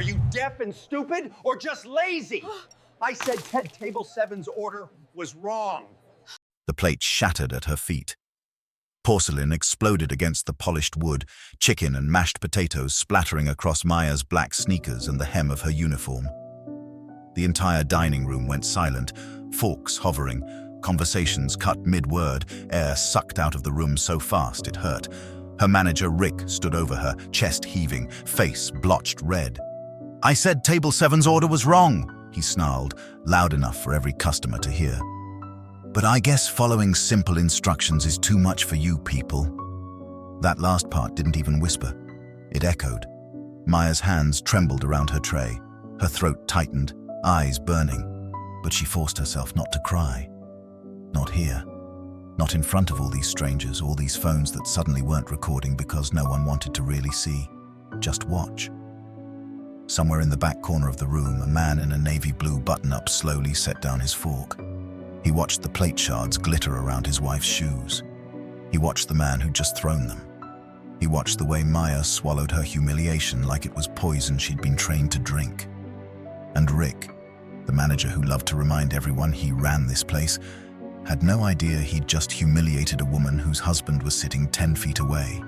Are you deaf and stupid or just lazy? I said Table 7's order was wrong. The plate shattered at her feet. Porcelain exploded against the polished wood, chicken and mashed potatoes splattering across Maya's black sneakers and the hem of her uniform. The entire dining room went silent, forks hovering, conversations cut mid-word, air sucked out of the room so fast it hurt. Her manager, Rick, stood over her, chest heaving, face blotched red. "I said Table 7's order was wrong," he snarled, loud enough for every customer to hear. "But I guess following simple instructions is too much for you people." That last part didn't even whisper. It echoed. Maya's hands trembled around her tray, her throat tightened, eyes burning, but she forced herself not to cry. Not here. Not in front of all these strangers, all these phones that suddenly weren't recording because no one wanted to really see. Just watch. Somewhere in the back corner of the room, a man in a navy blue button-up slowly set down his fork. He watched the plate shards glitter around his wife's shoes. He watched the man who'd just thrown them. He watched the way Maya swallowed her humiliation like it was poison she'd been trained to drink. And Rick, the manager who loved to remind everyone he ran this place, had no idea he'd just humiliated a woman whose husband was sitting 10 feet away.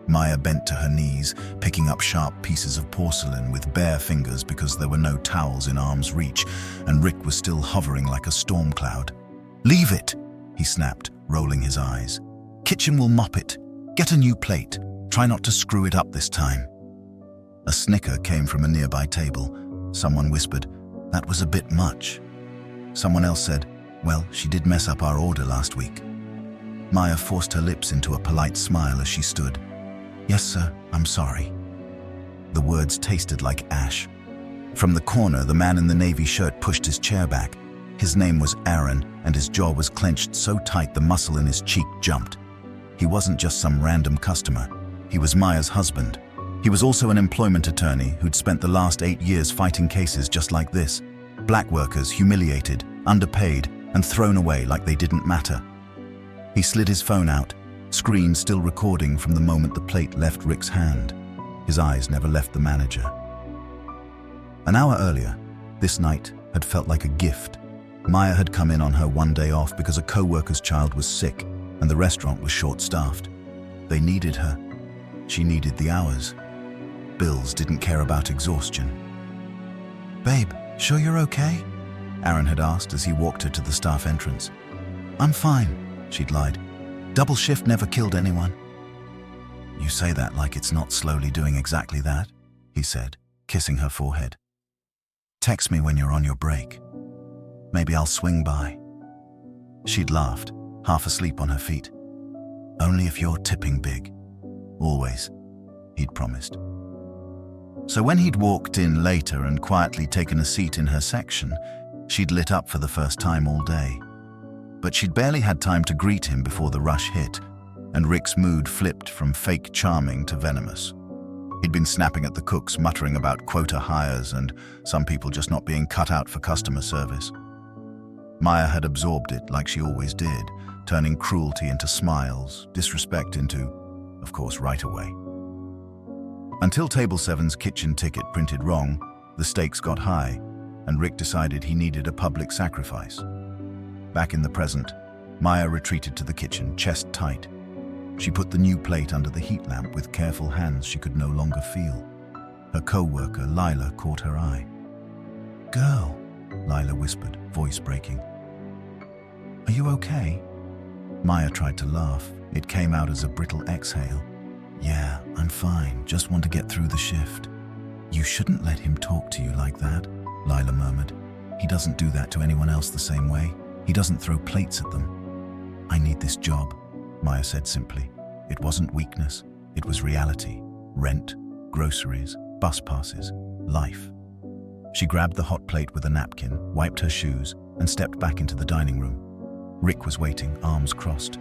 Maya bent to her knees, picking up sharp pieces of porcelain with bare fingers because there were no towels in arm's reach, and Rick was still hovering like a storm cloud. "Leave it," he snapped, rolling his eyes. "Kitchen will mop it. Get a new plate. Try not to screw it up this time." A snicker came from a nearby table. Someone whispered, "That was a bit much." Someone else said, "Well, she did mess up our order last week." Maya forced her lips into a polite smile as she stood. "Yes, sir, I'm sorry." The words tasted like ash. From the corner, the man in the navy shirt pushed his chair back. His name was Aaron, and his jaw was clenched so tight the muscle in his cheek jumped. He wasn't just some random customer. He was Maya's husband. He was also an employment attorney who'd spent the last 8 years fighting cases just like this. Black workers humiliated, underpaid, and thrown away like they didn't matter. He slid his phone out, screen still recording from the moment the plate left Rick's hand. His eyes never left the manager. An hour earlier, this night had felt like a gift. Maya had come in on her one day off because a co-worker's child was sick and the restaurant was short-staffed. They needed her. She needed the hours. Bills didn't care about exhaustion. "Babe, sure you're okay?" Aaron had asked as he walked her to the staff entrance. "I'm fine," she'd lied. "Double shift never killed anyone." "You say that like it's not slowly doing exactly that," he said, kissing her forehead. "Text me when you're on your break. Maybe I'll swing by." She'd laughed, half asleep on her feet. "Only if you're tipping big. Always," he'd promised. So when he'd walked in later and quietly taken a seat in her section, she'd lit up for the first time all day. But she'd barely had time to greet him before the rush hit, and Rick's mood flipped from fake charming to venomous. He'd been snapping at the cooks, muttering about quota hires and some people just not being cut out for customer service. Maya had absorbed it like she always did, turning cruelty into smiles, disrespect into, of course, right away. Until Table 7's kitchen ticket printed wrong, the stakes got high, and Rick decided he needed a public sacrifice. Back in the present, Maya retreated to the kitchen, chest tight. She put the new plate under the heat lamp with careful hands she could no longer feel. Her co-worker, Lila, caught her eye. "Girl," Lila whispered, voice breaking. "Are you okay?" Maya tried to laugh. It came out as a brittle exhale. "Yeah, I'm fine. Just want to get through the shift." "You shouldn't let him talk to you like that," Lila murmured. "He doesn't do that to anyone else the same way. He doesn't throw plates at them." "I need this job," Maya said simply. It wasn't weakness. It was reality. Rent, groceries, bus passes, life. She grabbed the hot plate with a napkin, wiped her shoes, and stepped back into the dining room. Rick was waiting, arms crossed.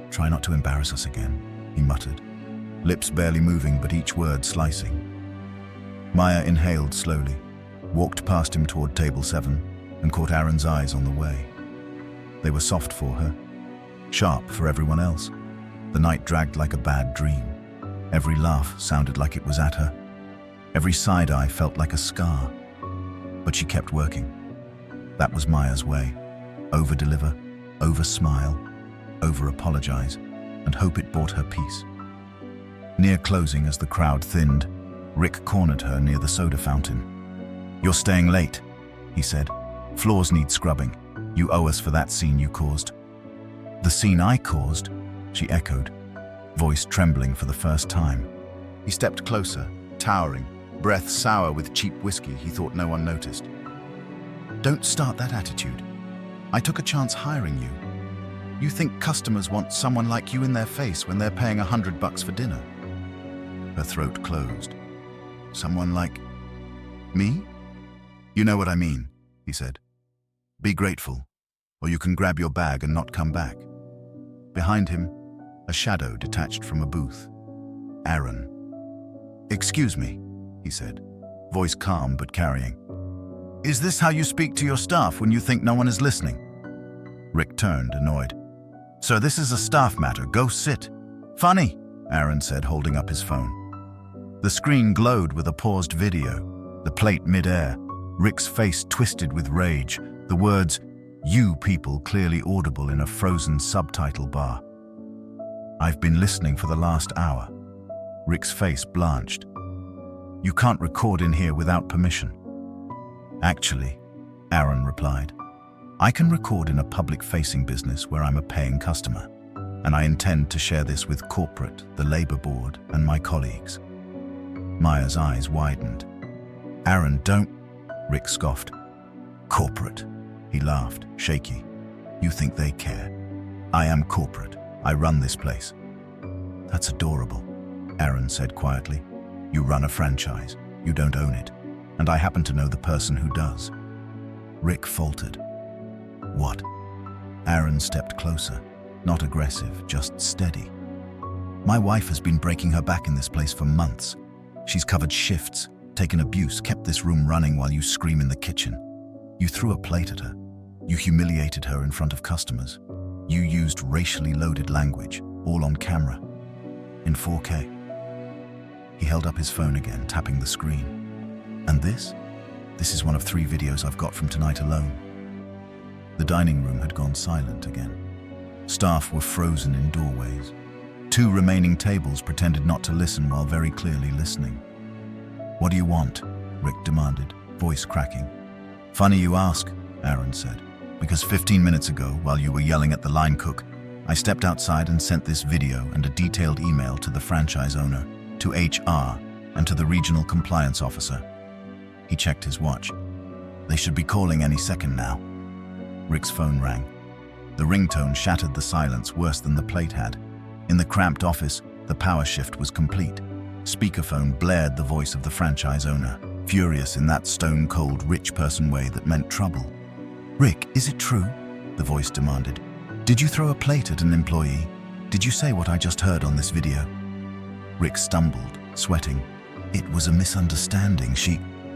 "Try not to embarrass us again," he muttered, lips barely moving but each word slicing. Maya inhaled slowly, walked past him toward Table 7, and caught Aaron's eyes on the way. They were soft for her, sharp for everyone else. The night dragged like a bad dream. Every laugh sounded like it was at her. Every side eye felt like a scar, but she kept working. That was Maya's way. Over-deliver, over-smile, over-apologize, and hope it bought her peace. Near closing, as the crowd thinned, Rick cornered her near the soda fountain. "You're staying late," he said. "Floors need scrubbing. You owe us for that scene you caused." "The scene I caused?" she echoed, voice trembling for the first time. He stepped closer, towering, breath sour with cheap whiskey he thought no one noticed. "Don't start that attitude. I took a chance hiring you. You think customers want someone like you in their face when they're paying $100 for dinner?" Her throat closed. "Someone like me?" "You know what I mean," he said. "Be grateful, or you can grab your bag and not come back." Behind him, a shadow detached from a booth. Aaron. "Excuse me," he said, voice calm but carrying. "Is this how you speak to your staff when you think no one is listening?" Rick turned, annoyed. "Sir, this is a staff matter. Go sit." "Funny," Aaron said, holding up his phone. The screen glowed with a paused video, the plate mid-air, Rick's face twisted with rage, the words, "You people," clearly audible in a frozen subtitle bar. "I've been listening for the last hour." Rick's face blanched. "You can't record in here without permission." "Actually," Aaron replied, "I can record in a public-facing business where I'm a paying customer, and I intend to share this with corporate, the labor board, and my colleagues." Maya's eyes widened. "Aaron, don't," Rick scoffed. "Corporate," he laughed, shaky. "You think they care? I am corporate. I run this place." "That's adorable," Aaron said quietly. "You run a franchise. You don't own it. And I happen to know the person who does." Rick faltered. "What?" Aaron stepped closer, not aggressive, just steady. "My wife has been breaking her back in this place for months. She's covered shifts, taken abuse, kept this room running while you scream in the kitchen. You threw a plate at her. You humiliated her in front of customers. You used racially loaded language, all on camera, in 4K. He held up his phone again, tapping the screen. "And this? This is one of 3 videos I've got from tonight alone." The dining room had gone silent again. Staff were frozen in doorways. 2 remaining tables pretended not to listen while very clearly listening. "What do you want?" Rick demanded, voice cracking. "Funny you ask," Aaron said, "because 15 minutes ago, while you were yelling at the line cook, I stepped outside and sent this video and a detailed email to the franchise owner, to HR, and to the regional compliance officer." He checked his watch. "They should be calling any second now." Rick's phone rang. The ringtone shattered the silence worse than the plate had. In the cramped office, the power shift was complete. Speakerphone blared the voice of the franchise owner, furious in that stone-cold rich person way that meant trouble. "Rick, is it true?" the voice demanded. "Did you throw a plate at an employee? Did you say what I just heard on this video?" Rick stumbled, sweating. "It was a misunderstanding.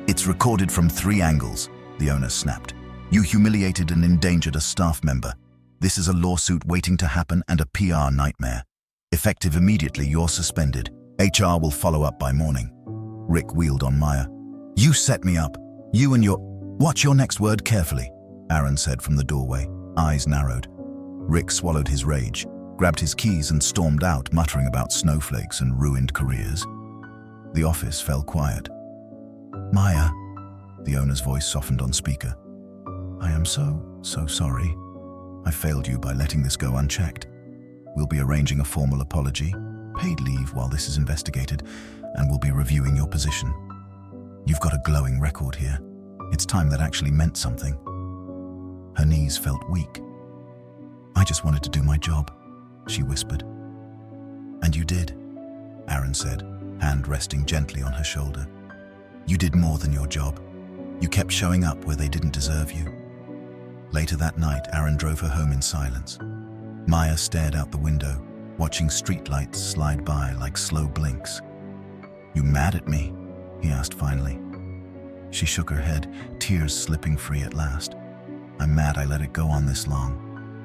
It's recorded from 3 angles," the owner snapped. "You humiliated and endangered a staff member. This is a lawsuit waiting to happen and a PR nightmare. Effective immediately, you're suspended. HR will follow up by morning." Rick wheeled on Maya. "You set me up. You and your—" "Watch your next word carefully," Aaron said from the doorway, eyes narrowed. Rick swallowed his rage, grabbed his keys and stormed out, muttering about snowflakes and ruined careers. The office fell quiet. "Maya," the owner's voice softened on speaker. "I am so sorry. I failed you by letting this go unchecked. We'll be arranging a formal apology, paid leave while this is investigated, and we'll be reviewing your position. You've got a glowing record here. It's time that actually meant something." Her knees felt weak. "I just wanted to do my job," she whispered. "And you did," Aaron said, hand resting gently on her shoulder. "You did more than your job. You kept showing up where they didn't deserve you." Later that night, Aaron drove her home in silence. Maya stared out the window, watching streetlights slide by like slow blinks. "You mad at me?" he asked finally. She shook her head, tears slipping free at last. "I'm mad I let it go on this long.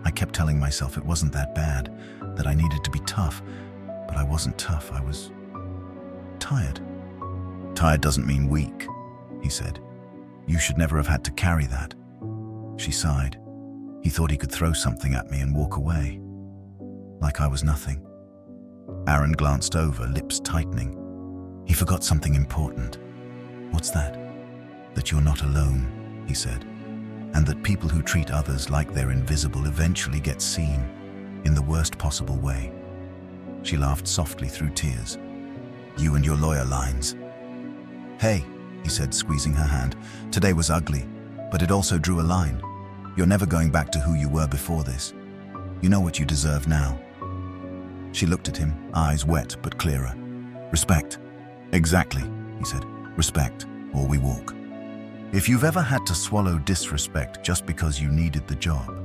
I kept telling myself it wasn't that bad, that I needed to be tough, but I wasn't tough. I was tired." Tired doesn't mean weak, he said. You should never have had to carry that. She sighed. He thought he could throw something at me and walk away, like I was nothing. Aaron glanced over, lips tightening. He forgot something important. What's that? That you're not alone, he said, and that people who treat others like they're invisible eventually get seen in the worst possible way. She laughed softly through tears. You and your lawyer lines. Hey, he said, squeezing her hand. Today was ugly, but it also drew a line. You're never going back to who you were before this. You know what you deserve now. She looked at him, eyes wet but clearer. Respect. Exactly, he said. Respect, or we walk. If you've ever had to swallow disrespect just because you needed the job,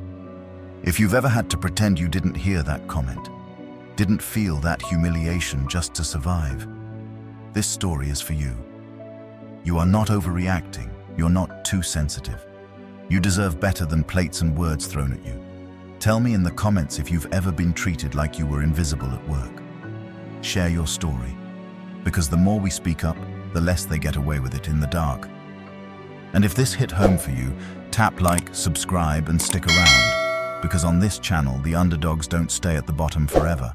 if you've ever had to pretend you didn't hear that comment, didn't feel that humiliation just to survive, this story is for you. You are not overreacting. You're not too sensitive. You deserve better than plates and words thrown at you. Tell me in the comments if you've ever been treated like you were invisible at work. Share your story, because the more we speak up, the less they get away with it in the dark. And if this hit home for you, tap like, subscribe, and stick around, because on this channel, the underdogs don't stay at the bottom forever.